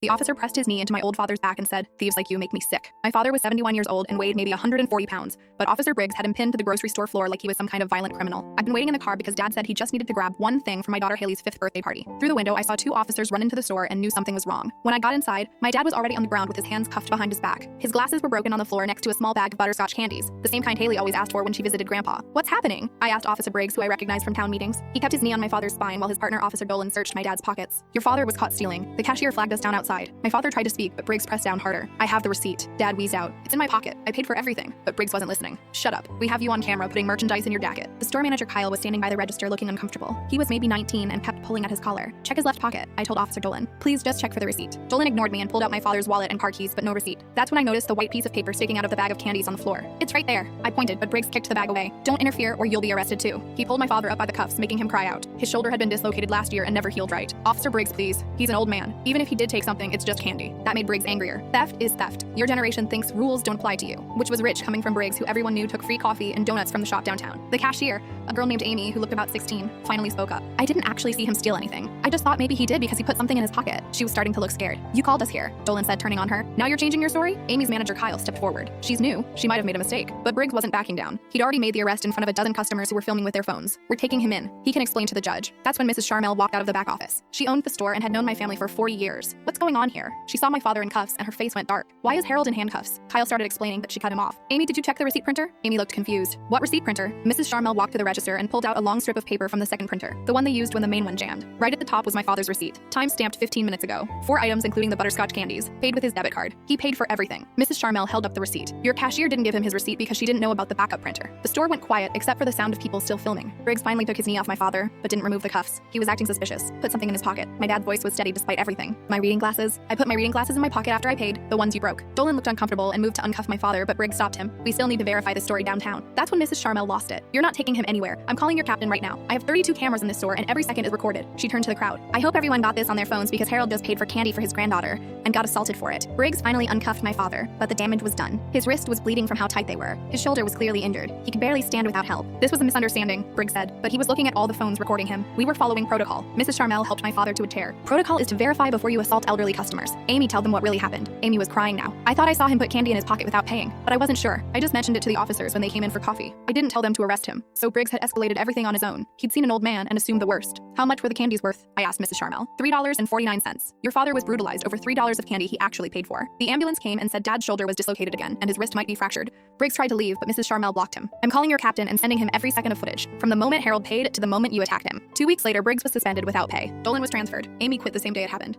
The officer pressed his knee into my old father's back and said, "Thieves like you make me sick." My father was 71 years old and weighed maybe 140 pounds, but Officer Briggs had him pinned to the grocery store floor like he was some kind of violent criminal. I'd been waiting in the car because Dad said he just needed to grab one thing for my daughter Haley's 5th birthday party. Through the window, I saw two officers run into the store and knew something was wrong. When I got inside, my dad was already on the ground with his hands cuffed behind his back. His glasses were broken on the floor next to a small bag of butterscotch candies, the same kind Haley always asked for when she visited Grandpa. "What's happening?" I asked Officer Briggs, who I recognized from town meetings. He kept his knee on my father's spine while his partner Officer Dolan searched my dad's pockets. "Your father was caught stealing. The cashier flagged us down outside." My father tried to speak, but Briggs pressed down harder. "I have the receipt." Dad wheezed out. "It's in my pocket. I paid for everything." But Briggs wasn't listening. "Shut up. We have you on camera putting merchandise in your jacket." The store manager Kyle was standing by the register looking uncomfortable. He was maybe 19 and kept pulling at his collar. "Check his left pocket," I told Officer Dolan. "Please just check for the receipt." Dolan ignored me and pulled out my father's wallet and car keys, but no receipt. That's when I noticed the white piece of paper sticking out of the bag of candies on the floor. "It's right there." I pointed, but Briggs kicked the bag away. "Don't interfere or you'll be arrested too." He pulled my father up by the cuffs, making him cry out. His shoulder had been dislocated last year and never healed right. "Officer Briggs, please. He's an old man. Even if he did take something, it's just candy." That made Briggs angrier. "Theft is theft. Your generation thinks rules don't apply to you," which was rich coming from Briggs, who everyone knew took free coffee and donuts from the shop downtown. The cashier, a girl named Amy who looked about 16, finally spoke up. "I didn't actually see him steal anything. I just thought maybe he did because he put something in his pocket." She was starting to look scared. "You called us here," Dolan said, turning on her. "Now you're changing your story?" Amy's manager Kyle stepped forward. "She's new. She might have made a mistake." But Briggs wasn't backing down. He'd already made the arrest in front of a dozen customers who were filming with their phones. "We're taking him in. He can explain to the judge." That's when Mrs. Charmel walked out of the back office. She owned the store and had known my family for 40 years. "What's going on here?" She saw my father in cuffs and her face went dark. "Why is Harold in handcuffs?" Kyle started explaining, but she cut him off. "Amy, did you check the receipt printer?" Amy looked confused. "What receipt printer?" Mrs. Charmel walked to the register and pulled out a long strip of paper from the second printer, the one they used when the main one jammed. Right at the top was my father's receipt. Time stamped 15 minutes ago. 4 items including the butterscotch candies. Paid with his debit card. He paid for everything. Mrs. Charmel held up the receipt. "Your cashier didn't give him his receipt because she didn't know about the backup printer." The store went quiet except for the sound of people still filming. Briggs finally took his knee off my father, but didn't remove the cuffs. He was acting suspicious. "Put something in his pocket." My dad's voice was steady despite everything. "My reading glasses." I put my reading glasses in my pocket after I paid, the ones you broke. Dolan looked uncomfortable and moved to uncuff my father, but Briggs stopped him. "We still need to verify this story downtown." That's when Mrs. Charmel lost it. "You're not taking him anywhere. I'm calling your captain right now. I have 32 cameras in this store and every second is recorded." She turned to the crowd. "I hope everyone got this on their phones because Harold just paid for candy for his granddaughter and got assaulted for it." Briggs finally uncuffed my father, but the damage was done. His wrist was bleeding from how tight they were. His shoulder was clearly injured. He could barely stand without help. "This was a misunderstanding," Briggs said, but he was looking at all the phones recording him. "We were following protocol." Mrs. Charmel helped my father to a chair. "Protocol is to verify before you assault elderly customers." "Amy, tell them what really happened." Amy was crying now. "I thought I saw him put candy in his pocket without paying, but I wasn't sure. I just mentioned it to the officers when they came in for coffee. I didn't tell them to arrest him." So Briggs had escalated everything on his own. He'd seen an old man and assumed the worst. "How much were the candies worth?" I asked Mrs. Charmel. $3.49. Your father was brutalized over $3 of candy he actually paid for. The ambulance came and said Dad's shoulder was dislocated again and his wrist might be fractured. Briggs tried to leave, but Mrs. Charmel blocked him. "I'm calling your captain and sending him every second of footage, from the moment Harold paid to the moment you attacked him." 2 weeks later, Briggs was suspended without pay. Dolan was transferred. Amy quit the same day it happened.